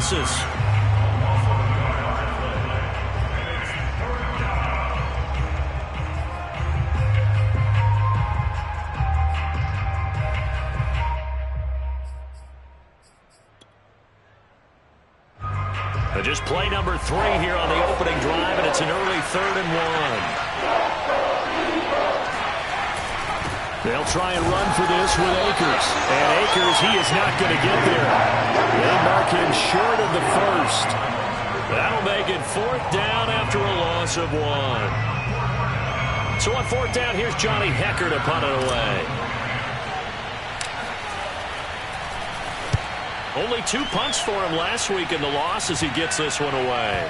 losses. Just play number 3 here on the opening drive, and it's an early 3rd and 1. They'll try and run for this with Akers. And Akers, he is not going to get there. They mark him short of the first. That'll make it 4th down after a loss of 1. So on 4th down, here's Johnny Hekker to punt it away. Only 2 punts for him last week in the loss as he gets this one away.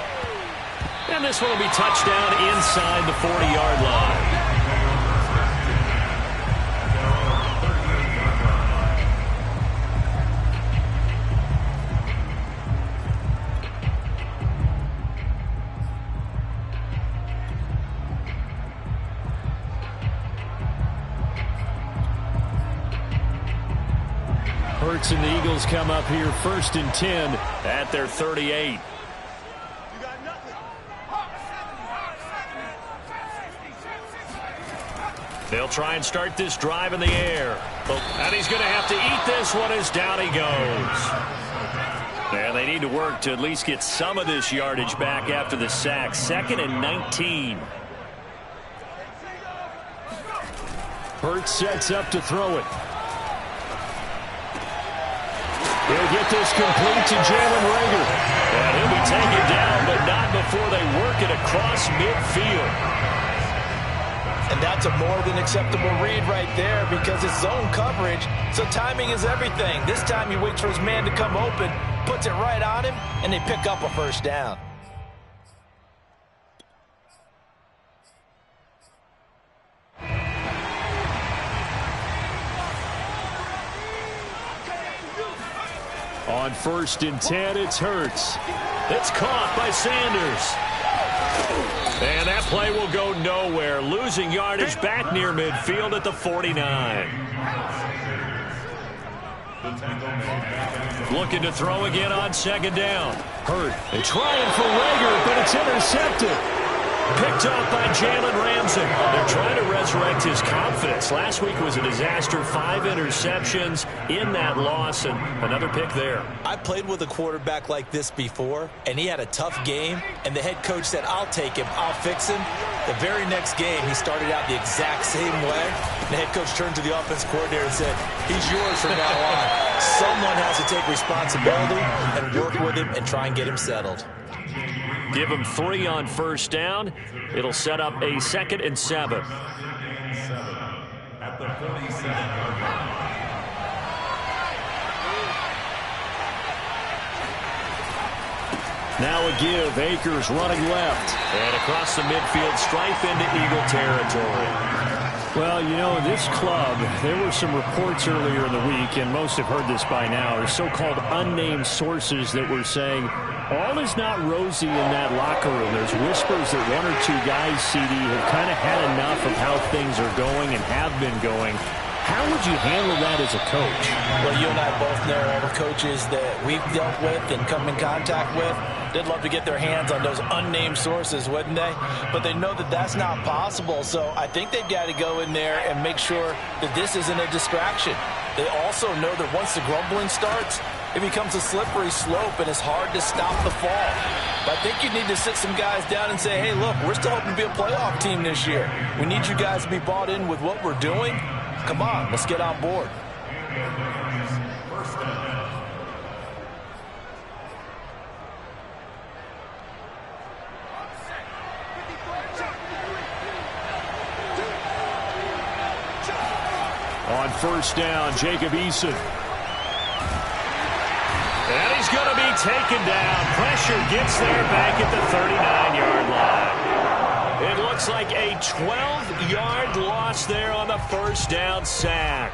And this one will be touchdown inside the 40-yard line. Hurts and the Eagles come up here 1st and 10 at their 38. They'll try and start this drive in the air. And he's going to have to eat this one as down he goes. And they need to work to at least get some of this yardage back after the sack. 2nd and 19. Hurts sets up to throw it. He'll get this complete to Jalen Reagor. And he'll be taken down, but not before they work it across midfield. And that's a more than acceptable read right there because it's zone coverage, so timing is everything. This time he waits for his man to come open, puts it right on him, and they pick up a 1st down. On 1st and 10, it's Hurts. It's caught by Sanders. And that play will go nowhere, losing yardage back near midfield at the 49. Looking to throw again on 2nd down. Hurt. They're trying for Reagor, but it's intercepted. Picked off by Jalen Ramsey. They're trying to resurrect his confidence. Last week was a disaster. 5 interceptions in that loss, and another pick there. I played with a quarterback like this before, and he had a tough game, and the head coach said, I'll take him, I'll fix him. The very next game, he started out the exact same way. The head coach turned to the offense coordinator and said, he's yours from now on. Someone has to take responsibility and work with him and try and get him settled. Give him 3 on 1st down. It'll set up a 2nd and 7. At the 47-yard line. Now a give. Akers running left. And across the midfield, stripe into Eagle territory. Well, you know, this club, there were some reports earlier in the week, and most have heard this by now, are so-called unnamed sources that were saying all is not rosy in that locker room. There's whispers that 1 or 2 guys, CD, have kind of had enough of how things are going and have been going. How would you handle that as a coach? Well, you and I both know all the coaches that we've dealt with and come in contact with. They'd love to get their hands on those unnamed sources, wouldn't they? But they know that that's not possible, so I think they've got to go in there and make sure that this isn't a distraction. They also know that once the grumbling starts, it becomes a slippery slope, and it's hard to stop the fall. But I think you need to sit some guys down and say, hey, look, we're still hoping to be a playoff team this year. We need you guys to be bought in with what we're doing. Come on, let's get on board. On 1st down, Jacob Eason. And he's going to be taken down. Pressure gets there back at the 39-yard line. It looks like a 12-yard loss there on the 1st down sack.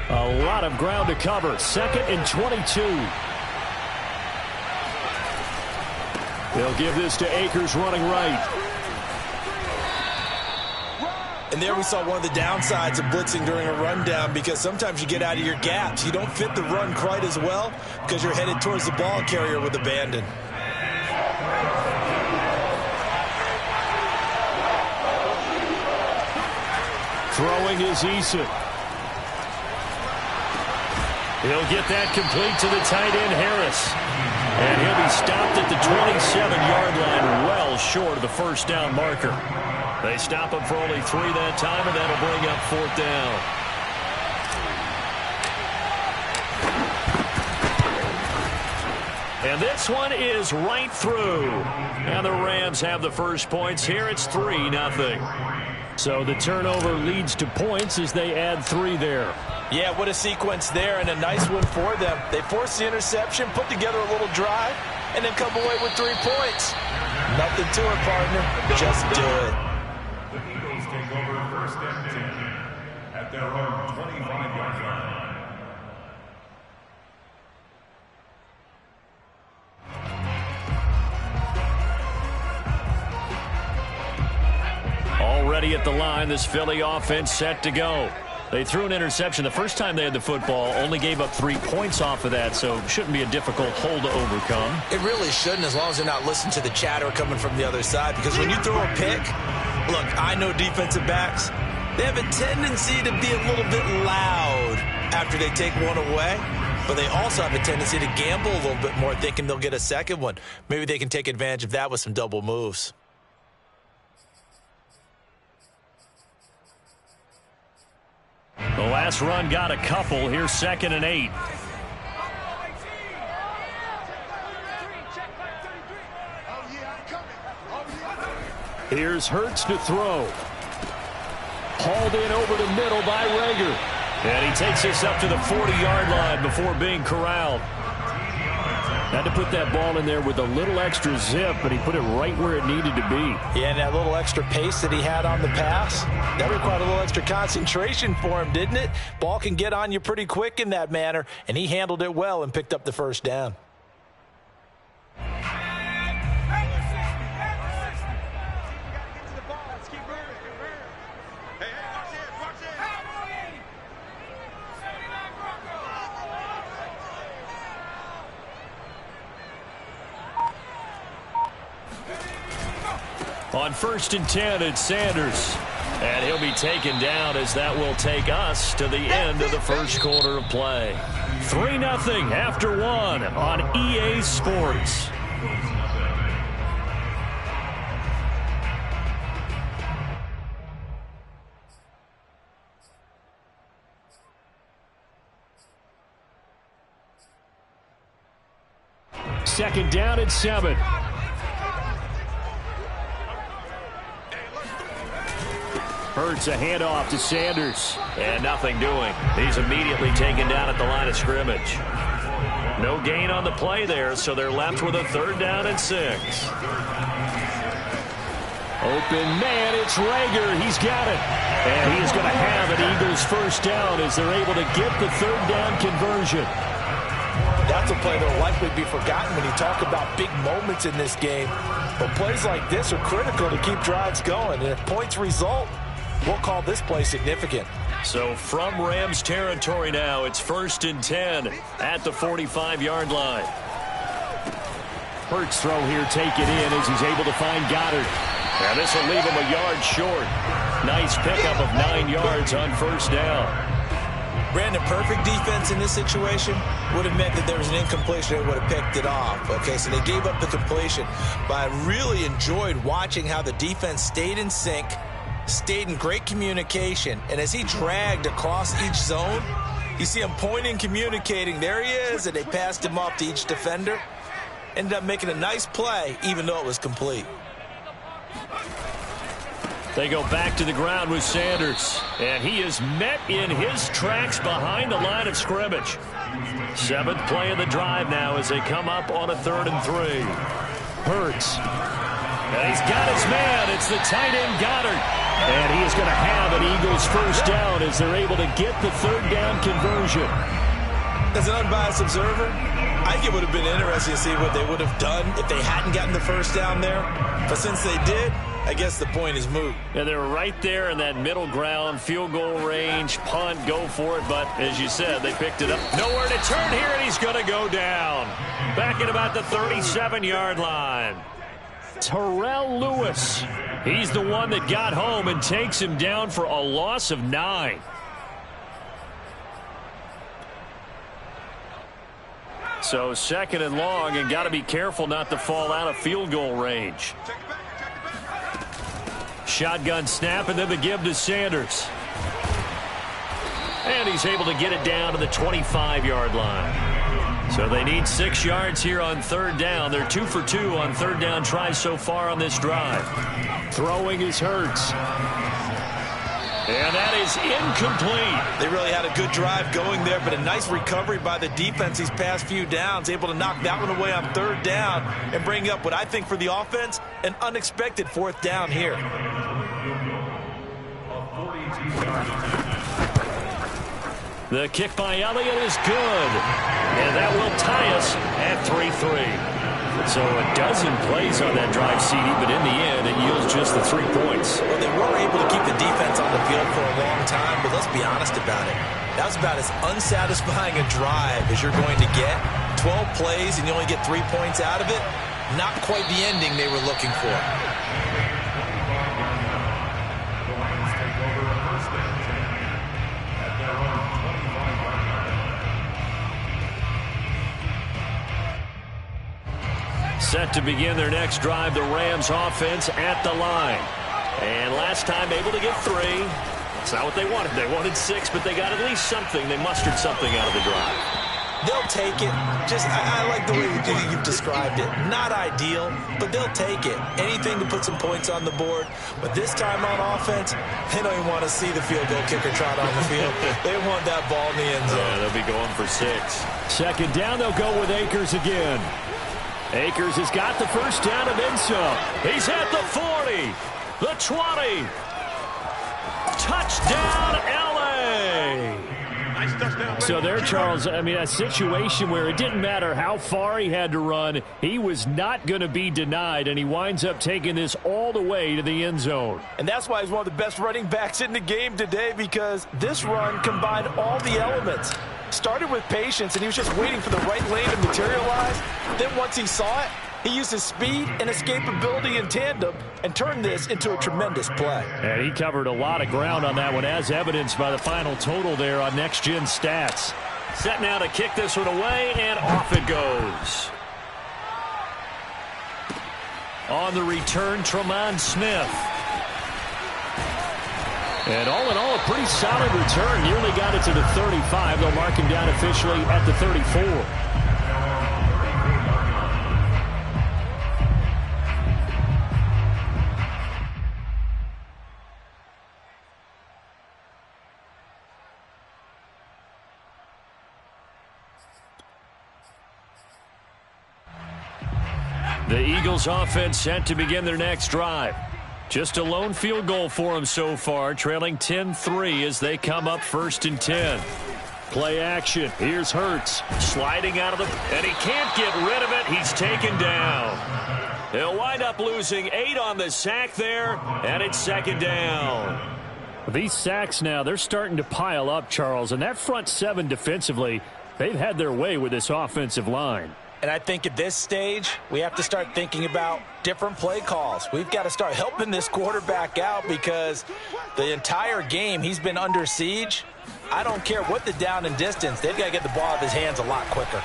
A lot of ground to cover. 2nd and 22. They'll give this to Akers running right. And there we saw one of the downsides of blitzing during a rundown, because sometimes you get out of your gaps. You don't fit the run quite as well because you're headed towards the ball carrier with abandon. Throwing is Eason. He'll get that complete to the tight end, Harris. And he'll be stopped at the 27-yard line, well short of the first down marker. They stop him for only 3 that time, and that'll bring up 4th down. And this one is right through. And the Rams have the first points here. It's 3-0. So the turnover leads to points as they add 3 there. Yeah, what a sequence there, and a nice one for them. They force the interception, put together a little drive, and then come away with 3 points. Nothing to it, partner. Just do it. The Eagles take over 1st and 10 at their own 25-yard line. Already at the line, this Philly offense set to go. They threw an interception the first time they had the football, only gave up 3 points off of that, so shouldn't be a difficult hole to overcome. It really shouldn't, as long as they're not listening to the chatter coming from the other side, because when you throw a pick, look, I know defensive backs, they have a tendency to be a little bit loud after they take one away, but they also have a tendency to gamble a little bit more, thinking they'll get a second one. Maybe they can take advantage of that with some double moves. The last run got a couple. Here's 2nd and 8. Here's Hurts to throw. Hauled in over the middle by Reagor. And he takes this up to the 40-yard line before being corralled. Had to put that ball in there with a little extra zip, but he put it right where it needed to be. Yeah, and that little extra pace that he had on the pass, that required a little extra concentration for him, didn't it? Ball can get on you pretty quick in that manner, and he handled it well and picked up the first down. On 1st and 10, it's Sanders. And he'll be taken down as that will take us to the end of the first quarter of play. 3-0 after 1 on EA Sports. Second down at 7. Hurts a handoff to Sanders. And nothing doing. He's immediately taken down at the line of scrimmage. No gain on the play there, so they're left with a 3rd down and 6. Open man, it's Reagor. He's got it. And he is going to have an Eagles first down as they're able to get the 3rd down conversion. That's a play that will likely be forgotten when you talk about big moments in this game. But plays like this are critical to keep drives going. And if points result, we'll call this play significant. So from Rams territory now, it's 1st and 10 at the 45-yard line. Hurts throw here, take it in as he's able to find Goddard. And this will leave him a yard short. Nice pickup of 9 yards on 1st down. Brandon, perfect defense in this situation would have meant that there was an incompletion. They would have picked it off. Okay, so they gave up the completion. But I really enjoyed watching how the defense stayed in sync, stayed in great communication, and as he dragged across each zone, you see him pointing, communicating. There he is, and they passed him off to each defender. Ended up making a nice play, even though it was complete. They go back to the ground with Sanders, and he is met in his tracks behind the line of scrimmage. 7th play of the drive now as they come up on a 3rd and 3. Hurts. And he's got his man. It's the tight end Goddard. And he is going to have an Eagles first down as they're able to get the 3rd down conversion. As an unbiased observer, I think it would have been interesting to see what they would have done if they hadn't gotten the first down there. But since they did, I guess the point is moot. Yeah, they were right there in that middle ground, field goal range, punt, go for it. But as you said, they picked it up. Nowhere to turn here, and he's going to go down. Back at about the 37-yard line. Terrell Lewis. He's the one that got home and takes him down for a loss of 9. So second and long, and got to be careful not to fall out of field goal range. Shotgun snap, and then the give to Sanders. And he's able to get it down to the 25-yard line. So they need 6 yards here on third down. They're 2 for 2 on third down tries so far on this drive. Throwing is Hurts. And that is incomplete. They really had a good drive going there, but a nice recovery by the defense these past few downs, able to knock that one away on third down and bring up what I think for the offense, an unexpected fourth down here. The kick by Elliott is good. And that will tie us at 3-3. So a dozen plays on that drive, CD, but in the end, it yields just the 3 points. Well, they were able to keep the defense on the field for a long time, but let's be honest about it. That was about as unsatisfying a drive as you're going to get. 12 plays and you only get 3 points out of it. Not quite the ending they were looking for. Set to begin their next drive, the Rams offense at the line. And last time able to get 3. It's not what they wanted. They wanted 6, but they got at least something. They mustered something out of the drive. They'll take it. I like the way you've described it. Not ideal, but they'll take it. Anything to put some points on the board. But this time on offense, they don't even want to see the field goal kicker trot on the field. They want that ball in the end zone. Yeah, they'll be going for 6. Second down, they'll go with Akers again. Akers has got the first down and then some. He's at the 40, the 20. Touchdown, L.A. Nice touchdown. So there, Charles, I mean, a situation where it didn't matter how far he had to run. He was not going to be denied, and he winds up taking this all the way to the end zone. And that's why he's one of the best running backs in the game today, because this run combined all the elements. Started with patience, and he was just waiting for the right lane to materialize. Then once he saw it, he used his speed and escapability in tandem and turned this into a tremendous play. And he covered a lot of ground on that one, as evidenced by the final total there on Next Gen Stats. Set now to kick this one away, and off it goes. On the return, Tremont Smith. And all in all, a pretty solid return. Nearly got it to the 35. They'll mark him down officially at the 34. The Eagles offense set to begin their next drive. Just a lone field goal for them so far, trailing 10-3 as they come up 1st and 10. Play action. Here's Hurts sliding out of the, and he can't get rid of it. He's taken down. He'll wind up losing 8 on the sack there, and it's 2nd down. These sacks now, they're starting to pile up, Charles, and that front 7 defensively, they've had their way with this offensive line. And I think at this stage, we have to start thinking about different play calls. We've got to start helping this quarterback out, because the entire game he's been under siege. I don't care what the down and distance. They've got to get the ball out of his hands a lot quicker.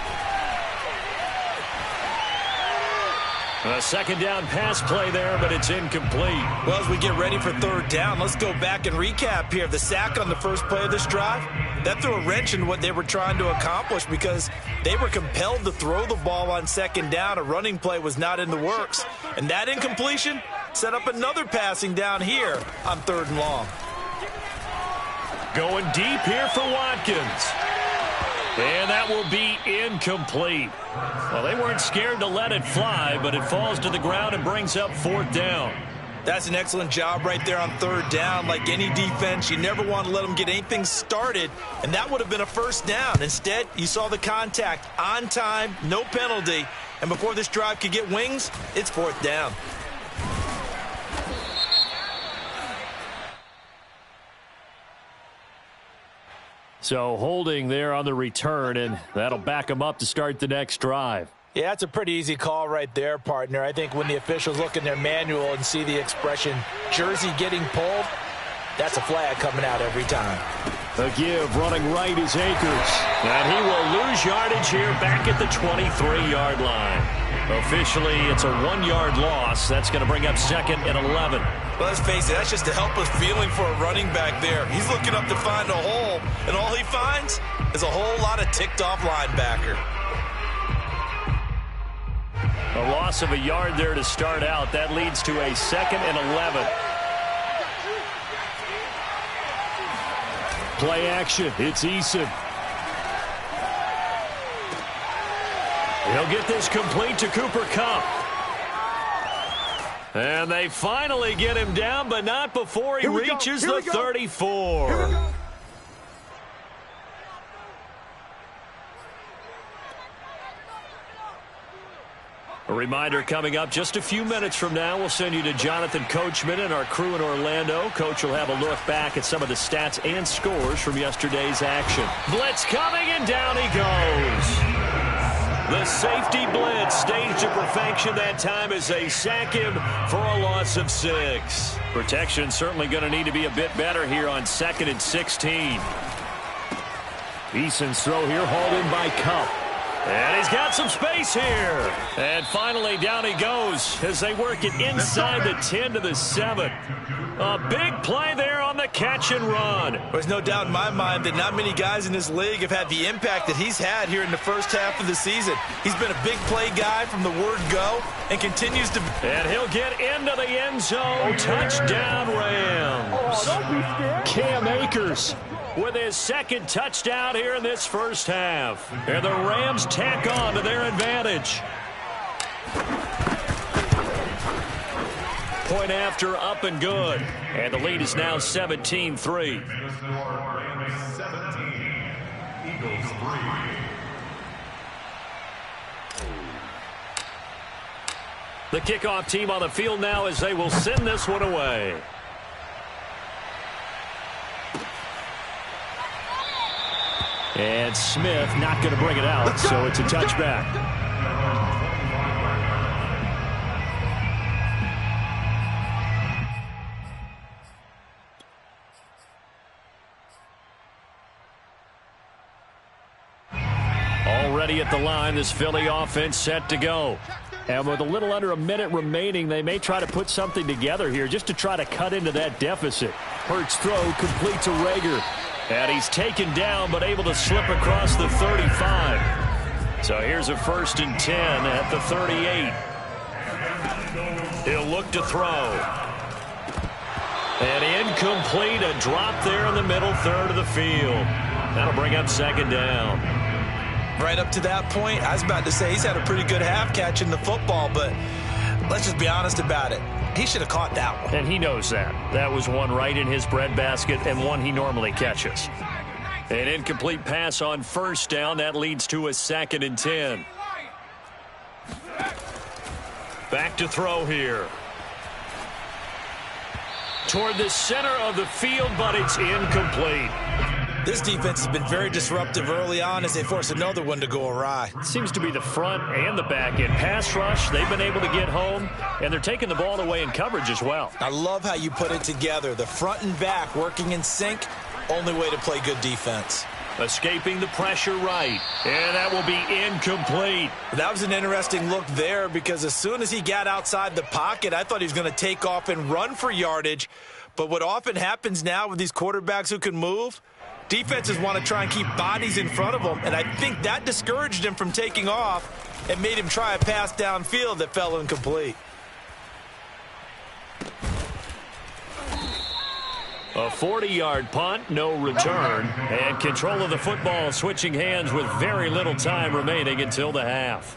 A 2nd down pass play there, but it's incomplete. Well, as we get ready for 3rd down, let's go back and recap here. The sack on the first play of this drive, that threw a wrench in what they were trying to accomplish, because they were compelled to throw the ball on 2nd down. A running play was not in the works. And that incompletion set up another passing down here on 3rd and long. Going deep here for Watkins. And that will be incomplete. Well, they weren't scared to let it fly, but it falls to the ground and brings up 4th down. That's an excellent job right there on 3rd down. Like any defense, you never want to let them get anything started, and that would have been a 1st down. Instead, you saw the contact on time, no penalty, and before this drive could get wings, it's 4th down. So holding there on the return, and that'll back them up to start the next drive. Yeah, it's a pretty easy call right there, partner. I think when the officials look in their manual and see the expression jersey getting pulled, that's a flag coming out every time. The give running right is Akers. And he will lose yardage here back at the 23-yard line. Officially, it's a 1-yard loss. That's going to bring up 2nd and 11. Well, let's face it, that's just a helpless feeling for a running back there. He's looking up to find a hole, and all he finds is a whole lot of ticked-off linebacker. A loss of a yard there to start out. That leads to a 2nd and 11. Play action. It's Eason. He'll get this complete to Cooper Kupp. And they finally get him down, but not before he reaches the 34. A reminder coming up just a few minutes from now. We'll send you to Jonathan Coachman and our crew in Orlando. Coach will have a look back at some of the stats and scores from yesterday's action. Blitz coming, and down he goes. The safety blitz staged to perfection that time as they sack him for a loss of 6. Protection certainly going to need to be a bit better here on 2nd and 16. Eason's throw here hauled in by Kupp. And he's got some space here. And finally, down he goes as they work it inside the 10 to the 7. A big play there on the catch and run. There's no doubt in my mind that not many guys in this league have had the impact that he's had here in the first half of the season. He's been a big play guy from the word go and continues to. And he'll get into the end zone. Touchdown, Rams. Oh, don't be scared. Cam Akers with his 2nd touchdown here in this first half. And the Rams tack on to their advantage. Point after, up and good. And the lead is now 17-3. 17, Eagles 3. The kickoff team on the field now as they will send this one away. And Smith not going to bring it out, so it's a touchback. Already at the line, this Philly offense set to go. And with a little under a minute remaining, they may try to put something together here just to try to cut into that deficit. Hurts throw complete to Reagor. And he's taken down but able to slip across the 35. So here's a 1st and 10 at the 38. He'll look to throw. And incomplete, a drop there in the middle third of the field. That'll bring up 2nd down. Right up to that point, I was about to say he's had a pretty good half catching the football, but let's just be honest about it. He should have caught that one. And he knows that. That was one right in his breadbasket and one he normally catches. An incomplete pass on 1st down. That leads to a 2nd and 10. Back to throw here. Toward the center of the field, but it's incomplete. This defense has been very disruptive early on as they force another one to go awry. Seems to be the front and the back end. Pass rush, they've been able to get home, and they're taking the ball away in coverage as well. I love how you put it together. The front and back working in sync, only way to play good defense. Escaping the pressure right, and that will be incomplete. That was an interesting look there because as soon as he got outside the pocket, I thought he was going to take off and run for yardage. But what often happens now with these quarterbacks who can move, defenses want to try and keep bodies in front of them, and I think that discouraged him from taking off and made him try a pass downfield that fell incomplete. A 40-yard punt, no return, and control of the football switching hands with very little time remaining until the half.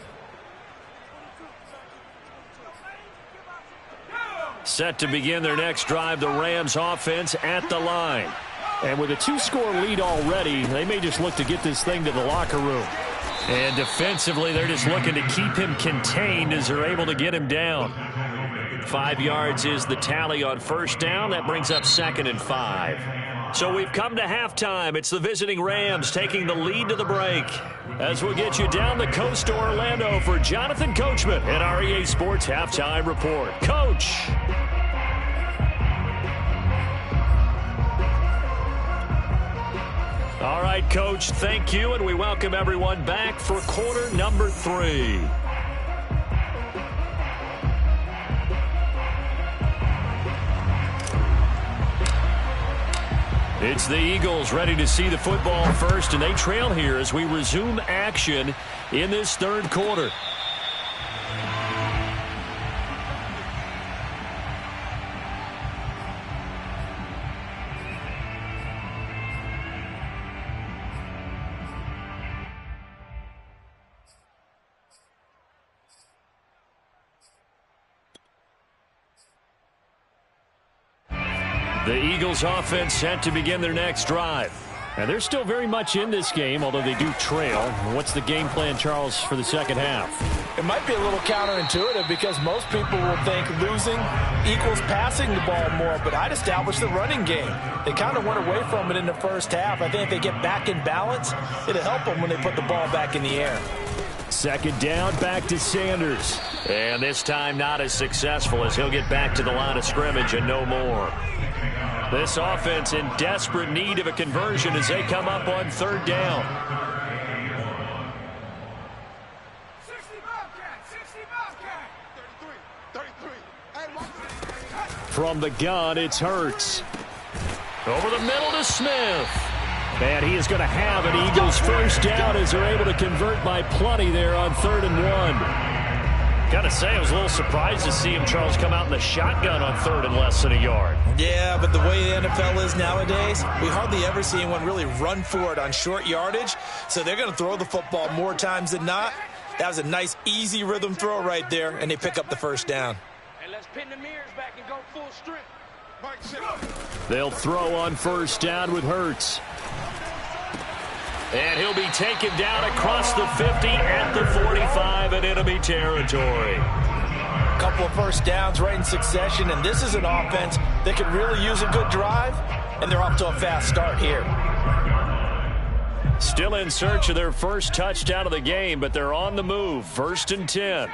Set to begin their next drive, the Rams offense at the line. And with a 2-score lead already, they may just look to get this thing to the locker room. And defensively, they're just looking to keep him contained as they're able to get him down. 5 yards is the tally on 1st down. That brings up 2nd and 5. So we've come to halftime. It's the visiting Rams taking the lead to the break. As we'll get you down the coast to Orlando for Jonathan Coachman and our EA Sports Halftime Report. Coach. All right, Coach, thank you, and we welcome everyone back for quarter number 3. It's the Eagles ready to see the football first, and they trail here as we resume action in this third quarter. The Eagles offense set to begin their next drive. And they're still very much in this game, although they do trail. What's the game plan, Charles, for the second half? It might be a little counterintuitive because most people will think losing equals passing the ball more, but I'd establish the running game. They kind of went away from it in the first half. I think if they get back in balance, it'll help them when they put the ball back in the air. Second down, back to Sanders. And this time not as successful as he'll get back to the line of scrimmage and no more. This offense in desperate need of a conversion as they come up on third down. From the gun, it's Hurts. Over the middle to Smith. And he is going to have an Eagles first down as they're able to convert by plenty there on 3rd and 1. Got to say, I was a little surprised to see him, Charles, come out in the shotgun on 3rd and less than a yard. Yeah, but the way the NFL is nowadays, we hardly ever see anyone really run for it on short yardage. So they're going to throw the football more times than not. That was a nice, easy rhythm throw right there, and they pick up the first down. And let's pin the mirrors back and go full strip. They'll throw on first down with Hurts. And he'll be taken down across the 50 at the 45 in enemy territory. A couple of first downs right in succession, and this is an offense that could really use a good drive, and they're off to a fast start here. Still in search of their first touchdown of the game, but they're on the move. 1st and 10. They're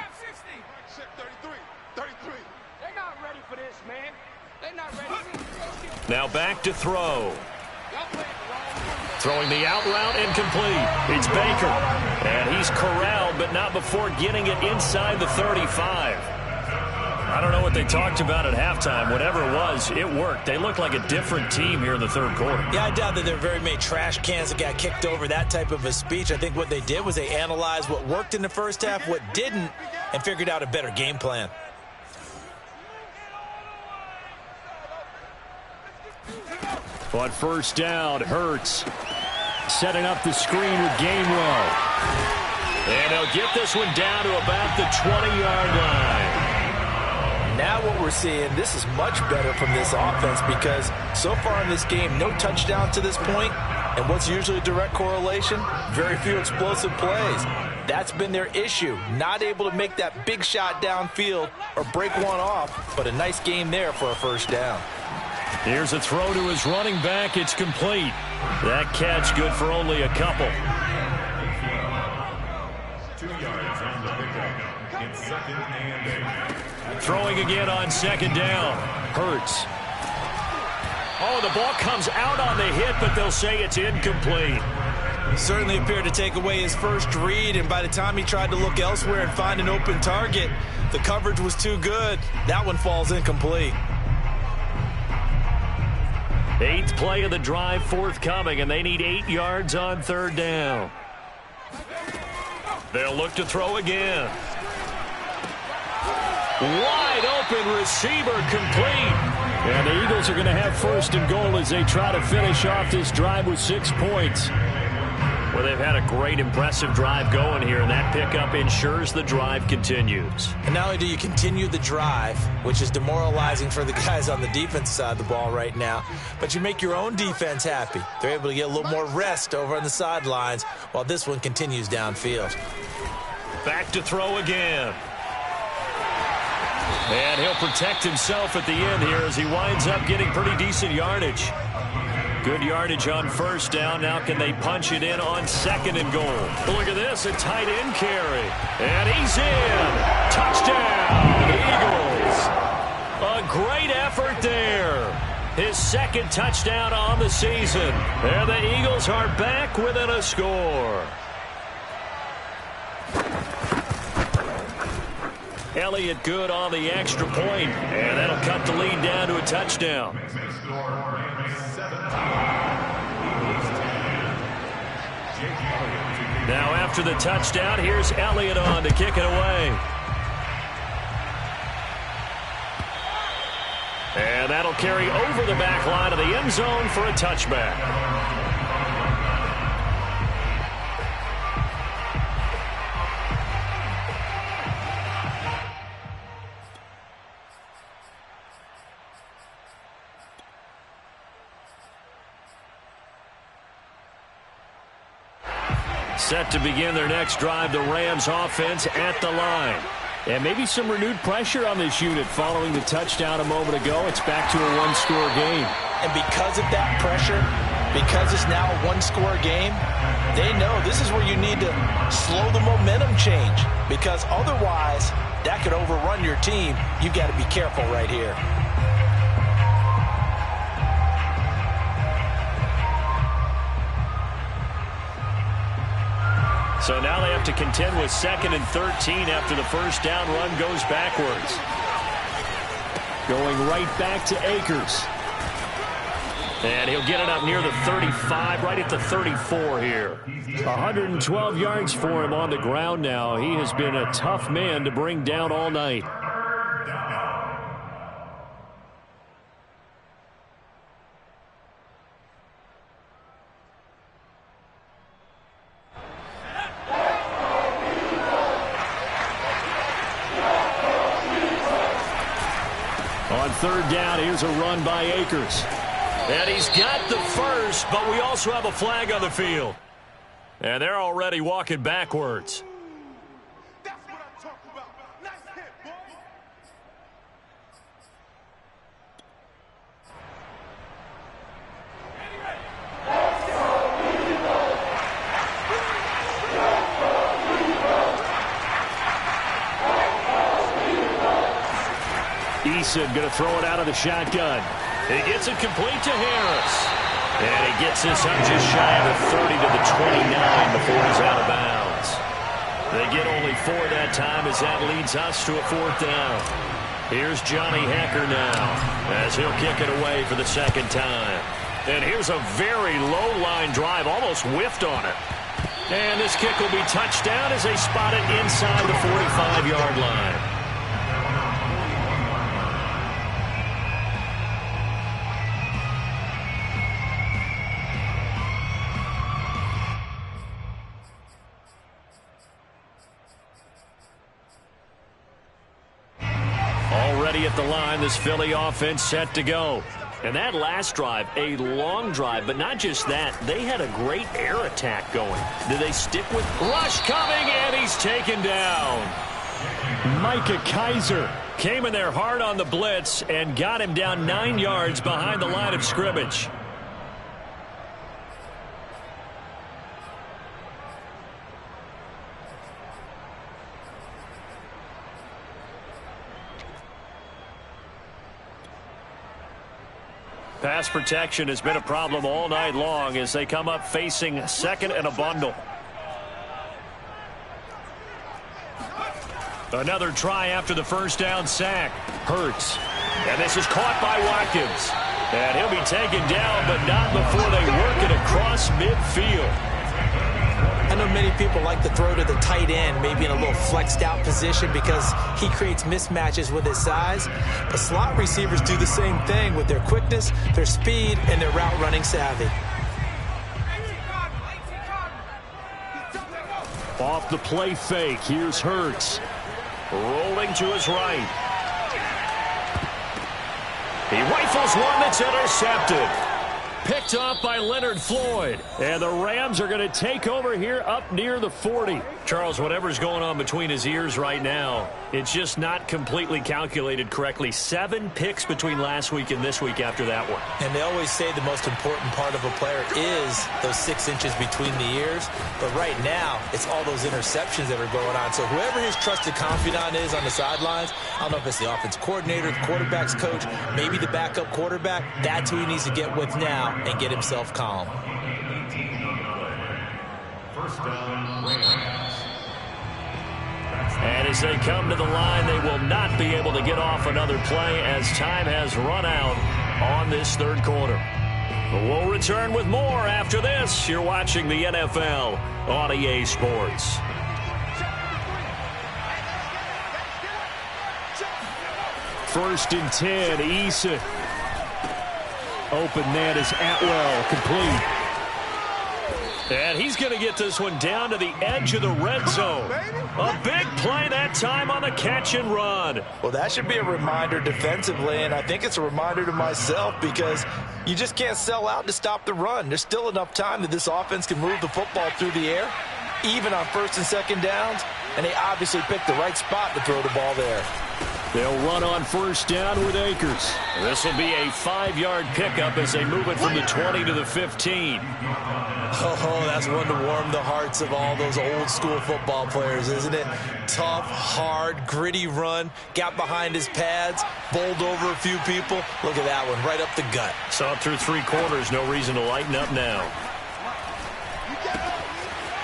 not ready for this, man. They're not ready. Now back to throw. Throwing the out route incomplete. It's Baker. And he's corralled, but not before getting it inside the 35. I don't know what they talked about at halftime. Whatever it was, it worked. They looked like a different team here in the third quarter. Yeah, I doubt that there were very many trash cans that got kicked over, that type of a speech. I think what they did was they analyzed what worked in the first half, what didn't, and figured out a better game plan. On first down, Hurts setting up the screen with Gainwell. And they'll get this one down to about the 20-yard line. Now what we're seeing, this is much better from this offense because so far in this game, no touchdown to this point, and what's usually a direct correlation? Very few explosive plays. That's been their issue, not able to make that big shot downfield or break one off, but a nice game there for a first down. Here's a throw to his running back. It's complete. That catch good for only a couple. 2 yards on the pickup. It's 2nd and 8. Throwing again on second down. Hurts. Oh, the ball comes out on the hit, but they'll say it's incomplete. Certainly appeared to take away his first read, and by the time he tried to look elsewhere and find an open target, the coverage was too good. That one falls incomplete. 8th play of the drive forthcoming, and they need 8 yards on third down. They'll look to throw again. Wide open receiver complete. And the Eagles are going to have 1st and goal as they try to finish off this drive with 6 points. Well, they've had a great, impressive drive going here, and that pickup ensures the drive continues. And not only do you continue the drive, which is demoralizing for the guys on the defense side of the ball right now, but you make your own defense happy. They're able to get a little more rest over on the sidelines while this one continues downfield. Back to throw again. And he'll protect himself at the end here as he winds up getting pretty decent yardage. Good yardage on first down. Now can they punch it in on second and goal? Look at this, a tight end carry. And he's in. Touchdown, Eagles. A great effort there. His second touchdown on the season. And the Eagles are back within a score. Elliott good on the extra point, and that'll cut the lead down to a touchdown. Now after the touchdown, here's Elliott on to kick it away. And that'll carry over the back line of the end zone for a touchback. Set to begin their next drive, the Rams offense at the line. And maybe some renewed pressure on this unit following the touchdown a moment ago. It's back to a one-score game. And because of that pressure, because it's now a one-score game, they know this is where you need to slow the momentum change. Because otherwise, that could overrun your team. You've got to be careful right here. So now they have to contend with 2nd and 13 after the first down run goes backwards. Going right back to Akers. And he'll get it up near the 35, right at the 34 here. 112 yards for him on the ground now. He has been a tough man to bring down all night. On third down, here's a run by Akers. And he's got the first, but we also have a flag on the field. And they're already walking backwards. That's what I'm talking about. Nice hit, boy. Eason going to throw it out of the shotgun. He gets it complete to Harris. And he gets this up just shy of the 30 to the 29 before he's out of bounds. They get only 4 that time as that leads us to a 4th down. Here's Johnny Hekker now as he'll kick it away for the second time. And here's a very low line drive, almost whiffed on it. And this kick will be touched down as they spot it inside the 45-yard line. Already at the line, this Philly offense set to go. And that last drive, a long drive, but not just that. They had a great air attack going. Did they stick with rush coming, and he's taken down. Micah Kiser came in there hard on the blitz and got him down 9 yards behind the line of scrimmage. Pass protection has been a problem all night long as they come up facing second and a bundle. Another try after the first down sack. Hurts. And this is caught by Watkins. And he'll be taken down, but not before they work it across midfield. I know many people like to throw to the tight end, maybe in a little flexed out position because he creates mismatches with his size. But slot receivers do the same thing with their quickness, their speed, and their route running savvy. Off the play fake, here's Hurts. Rolling to his right. He rifles one that's intercepted. Picked off by Leonard Floyd. And the Rams are going to take over here up near the 40. Charles, whatever's going on between his ears right now, it's just not completely calculated correctly. 7 picks between last week and this week after that one. And they always say the most important part of a player is those 6 inches between the ears. But right now, it's all those interceptions that are going on. So whoever his trusted confidant is on the sidelines, I don't know if it's the offense coordinator, the quarterback's coach, maybe the backup quarterback, that's who he needs to get with now and get himself calm. First down, Rams. And as they come to the line, they will not be able to get off another play as time has run out on this third quarter. We'll return with more after this. You're watching the NFL on EA Sports. First and 10, Issa. Open net is Atwell, complete. And he's going to get this one down to the edge of the red zone. A big play that time on the catch and run. Well, that should be a reminder defensively, and I think it's a reminder to myself because you just can't sell out to stop the run. There's still enough time that this offense can move the football through the air, even on first and second downs, and they obviously picked the right spot to throw the ball there. They'll run on first down with Akers. This will be a 5-yard pickup as they move it from the 20 to the 15. Oh, that's one to warm the hearts of all those old-school football players, isn't it? Tough, hard, gritty run, got behind his pads, bowled over a few people. Look at that one, right up the gut. Saw it through 3 quarters, no reason to lighten up now.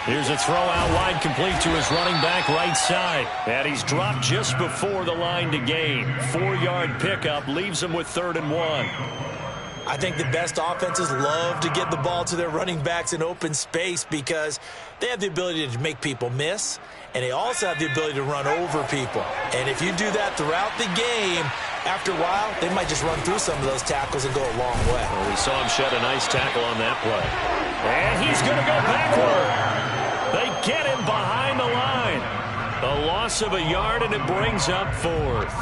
Here's a throw out wide, complete to his running back right side. And he's dropped just before the line to gain. 4-yard pickup leaves him with 3rd and 1. I think the best offenses love to get the ball to their running backs in open space because they have the ability to make people miss, and they also have the ability to run over people. And if you do that throughout the game, after a while, they might just run through some of those tackles and go a long way. Well, we saw him shed a nice tackle on that play. And he's going to go backward. They get him behind the line. A loss of a yard, and it brings up 4th.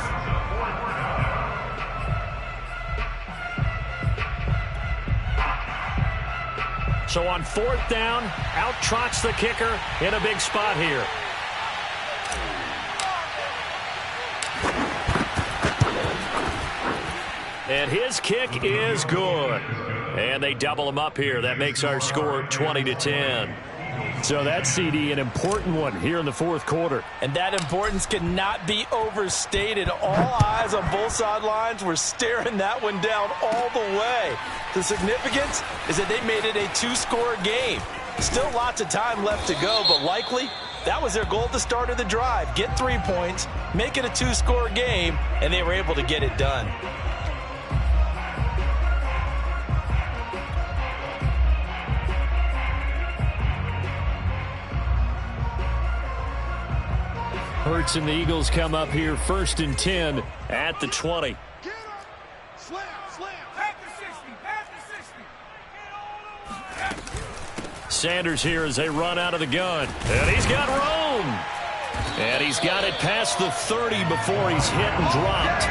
So on 4th down, out trots the kicker in a big spot here. And his kick is good. And they double him up here. That makes our score 20-10. So that CD, an important one here in the 4th quarter. And that importance cannot be overstated. All eyes on both sidelines were staring that one down all the way. The significance is that they made it a 2-score game. Still lots of time left to go, but likely that was their goal at the start of the drive. Get 3 points, make it a 2-score game, and they were able to get it done. Hurts and the Eagles come up here 1st and 10 at the 20. Sanders here as they run out of the gun. And he's got room. And he's got it past the 30 before he's hit and dropped.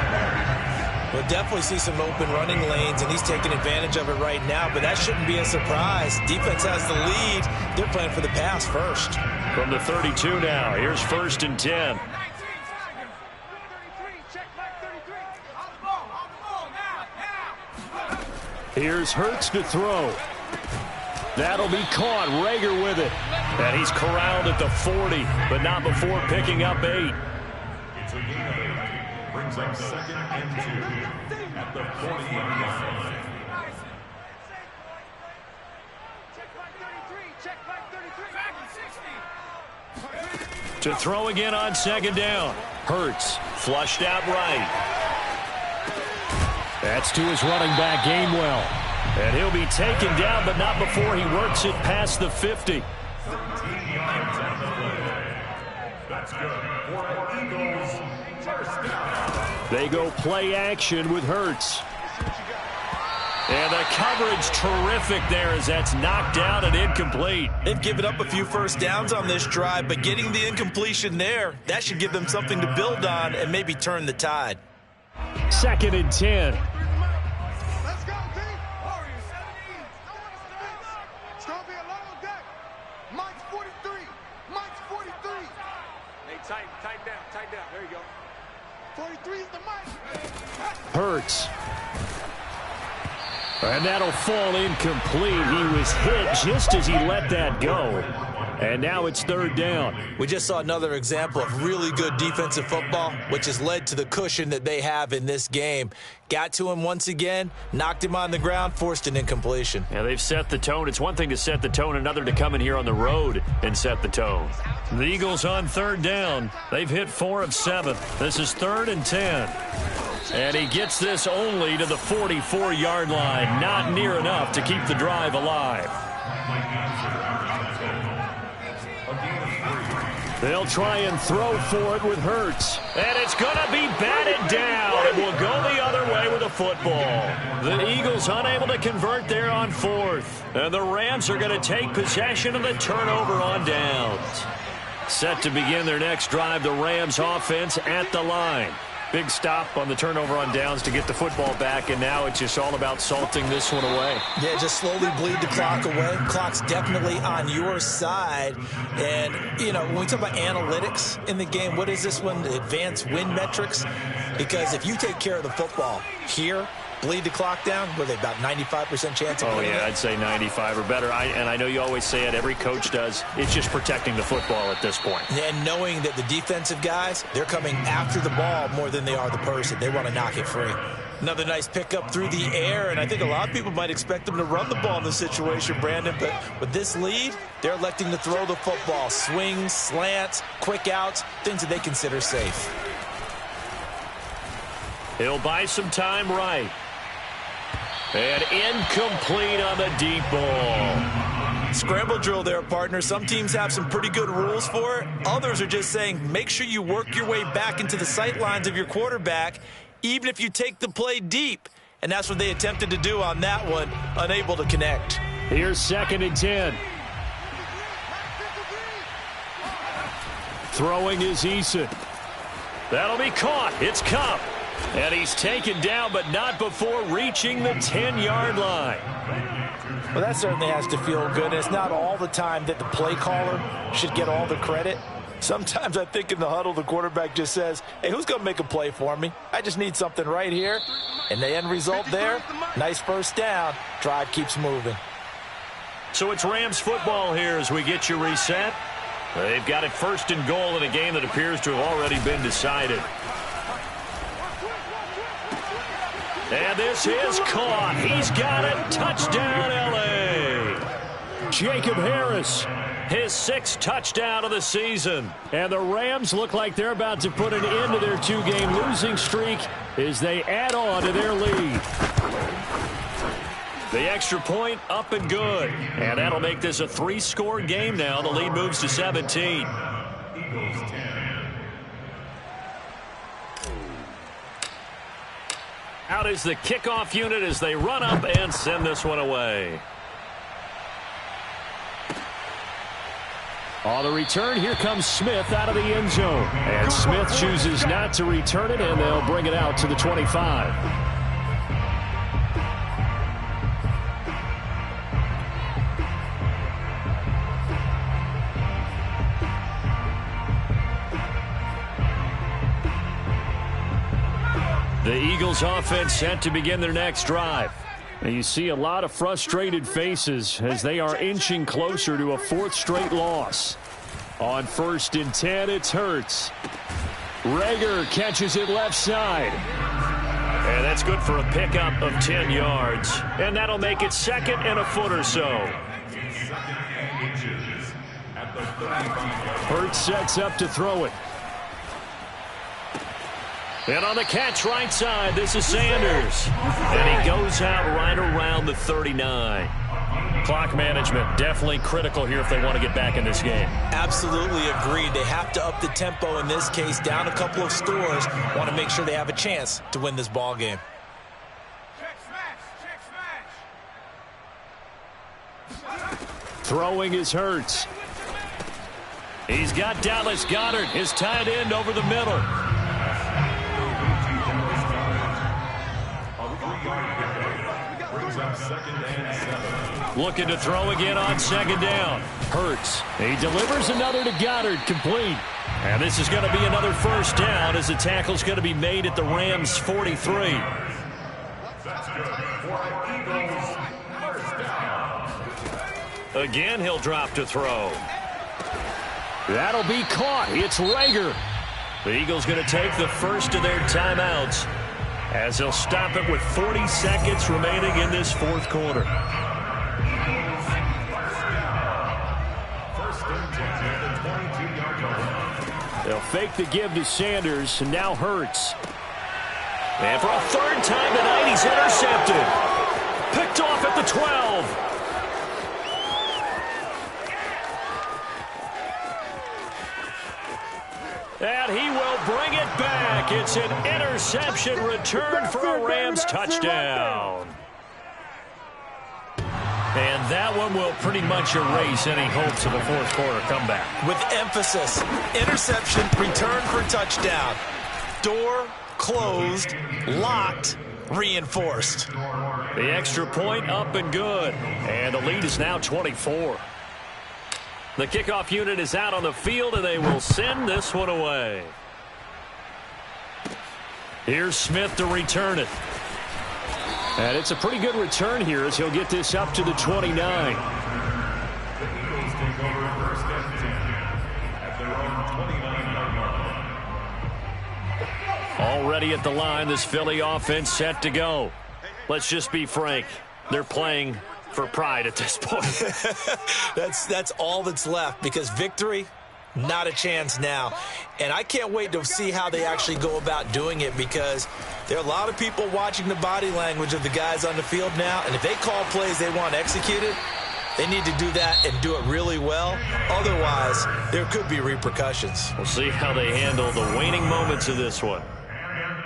We'll definitely see some open running lanes, and he's taking advantage of it right now, but that shouldn't be a surprise. Defense has the lead. They're playing for the pass first. From the 32 now, here's 1st and 10. Here's Hurts to throw. That'll be caught. Rager with it. And he's corralled at the 40, but not before picking up 8. It's a gain of 8. Brings up 2nd and 2 at the 40-yard line. To throw again on 2nd down. Hurts flushed out right. That's to his running back, Gainwell. And he'll be taken down, but not before he works it past the 50. 13 yards on the play. That's good for the Eagles. First down. They go play action with Hurts. And the coverage terrific there as that's knocked out and incomplete. They've given up a few first downs on this drive, but getting the incompletion there, that should give them something to build on and maybe turn the tide. 2nd and 10. Let's go, D. It's going to be a long day. Mike's 43. Mike's 43. Tighten down. There you go. 43 is the mic. Hurts. And that'll fall incomplete. He was hit just as he let that go. And now it's third down. We just saw another example of really good defensive football, which has led to the cushion that they have in this game. Got to him once again, knocked him on the ground, forced an incompletion. Yeah, they've set the tone. It's one thing to set the tone, another to come in here on the road and set the tone. The Eagles on third down. They've hit 4 of 7. This is 3rd and 10. And he gets this only to the 44-yard line. Not near enough to keep the drive alive. They'll try and throw for it with Hurts. And it's going to be batted down. It will go the other way with a football. The Eagles unable to convert there on 4th. And the Rams are going to take possession of the turnover on downs. Set to begin their next drive, the Rams offense at the line. Big stop on the turnover on downs to get the football back, and now it's just all about salting this one away. Yeah, just slowly bleed the clock away. Clock's definitely on your side. And, you know, when we talk about analytics in the game, what is this one? Advanced win metrics? Because if you take care of the football here, bleed the clock down, were they about 95% chance of winning? Oh, yeah, I'd say 95 or better. And I know you always say it, every coach does. It's just protecting the football at this point. And knowing that the defensive guys, they're coming after the ball more than they are the person. They want to knock it free. Another nice pickup through the air, and I think a lot of people might expect them to run the ball in this situation, Brandon, but with this lead, they're electing to throw the football. Swings, slants, quick outs, things that they consider safe. He'll buy some time right. And incomplete on the deep ball. Scramble drill there, partner. Some teams have some pretty good rules for it. Others are just saying make sure you work your way back into the sight lines of your quarterback, even if you take the play deep. And that's what they attempted to do on that one, unable to connect. Here's 2nd and 10. Throwing is Eason. That'll be caught. It's Kupp. And he's taken down, but not before reaching the 10-yard line. Well, that certainly has to feel good. And it's not all the time that the play caller should get all the credit. Sometimes I think in the huddle, the quarterback just says, hey, who's going to make a play for me? I just need something right here. And the end result there, nice first down. Drive keeps moving. So it's Rams football here as we get you reset. They've got it 1st and goal in a game that appears to have already been decided. And this is caught. He's got it. Touchdown, L.A. Jacob Harris, his 6th touchdown of the season. And the Rams look like they're about to put an end to their 2-game losing streak as they add on to their lead. The extra point up and good. And that'll make this a 3-score game now. The lead moves to 17. Eagles 10. Out is the kickoff unit as they run up and send this one away. On the return, here comes Smith out of the end zone. And Smith chooses not to return it, and they'll bring it out to the 25. The Eagles offense set to begin their next drive. And you see a lot of frustrated faces as they are inching closer to a 4th straight loss. On 1st and 10, it's Hurts. Reagor catches it left side. And that's good for a pickup of 10 yards. And that'll make it 2nd and a foot or so. Hurts sets up to throw it. And on the catch right side, this is Sanders. And he goes out right around the 39. Clock management definitely critical here if they want to get back in this game. Absolutely agreed. They have to up the tempo in this case, down a couple of scores. Want to make sure they have a chance to win this ball game. Throwing is Hurts. He's got Dallas Goedert, his tight end, over the middle. Looking to throw again on 2nd down. Hurts. He delivers another to Goedert, complete. And this is going to be another first down as the tackle's going to be made at the Rams' 43. That's good for Eagles. First down. Again, he'll drop to throw. That'll be caught. It's Reagor. The Eagles going to take the first of their timeouts as they'll stop it with 40 seconds remaining in this fourth quarter. First and 10 at the 22-yard line. They'll fake the give to Sanders, and now Hurts. And for a third time tonight, he's intercepted. Picked off at the 12. And he will bring it back. It's an interception return for a Rams touchdown. And that one will pretty much erase any hopes of a fourth quarter comeback. With emphasis, interception, return for touchdown. Door closed, locked, reinforced. The extra point up and good. And the lead is now 24. The kickoff unit is out on the field, and they will send this one away. Here's Smith to return it. And it's a pretty good return here as he'll get this up to the 29. The Eagles take over first and 10 at their own 29-yard line. Already at the line, this Philly offense set to go. Let's just be frank. They're playing for pride at this point. That's all that's left, because victory, not a chance now. And I can't wait to see how they actually go about doing it, because there are a lot of people watching the body language of the guys on the field now, and if they call plays they want executed, they need to do that and do it really well. Otherwise, there could be repercussions. We'll see how they handle the waning moments of this one.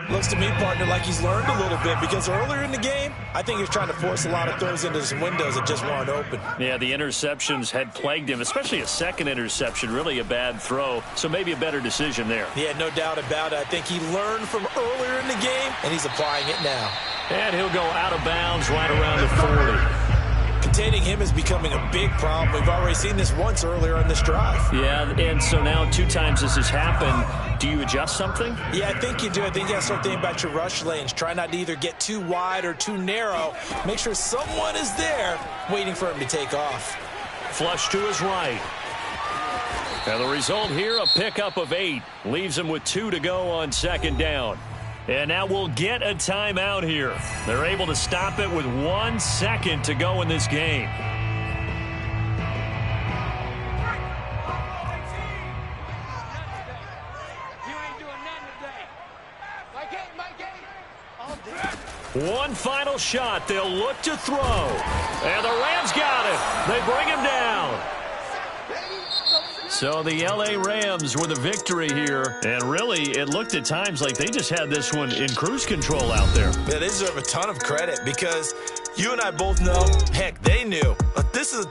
Looks to me, partner, like he's learned a little bit, because earlier in the game, I think he was trying to force a lot of throws into some windows that just weren't open. Yeah, the interceptions had plagued him, especially a second interception, really a bad throw. So maybe a better decision there. Yeah, no doubt about it. I think he learned from earlier in the game, and he's applying it now. And he'll go out of bounds right around the 40. Containing him is becoming a big problem. We've already seen this once earlier in this drive. Yeah, and so now 2 times this has happened. Do you adjust something? Yeah, I think you do. I think you got to start thinking about your rush lanes. Try not to either get too wide or too narrow. Make sure someone is there waiting for him to take off. Flush to his right. And the result here, a pickup of 8. Leaves him with 2 to go on second down. And now we'll get a timeout here. They're able to stop it with 1 second to go in this game. One final shot. They'll look to throw. And the Rams got it. They bring him down. So the L.A. Rams were the victory here. And really, it looked at times like they just had this one in cruise control out there. Yeah, they deserve a ton of credit, because you and I both know, heck, they knew. But this is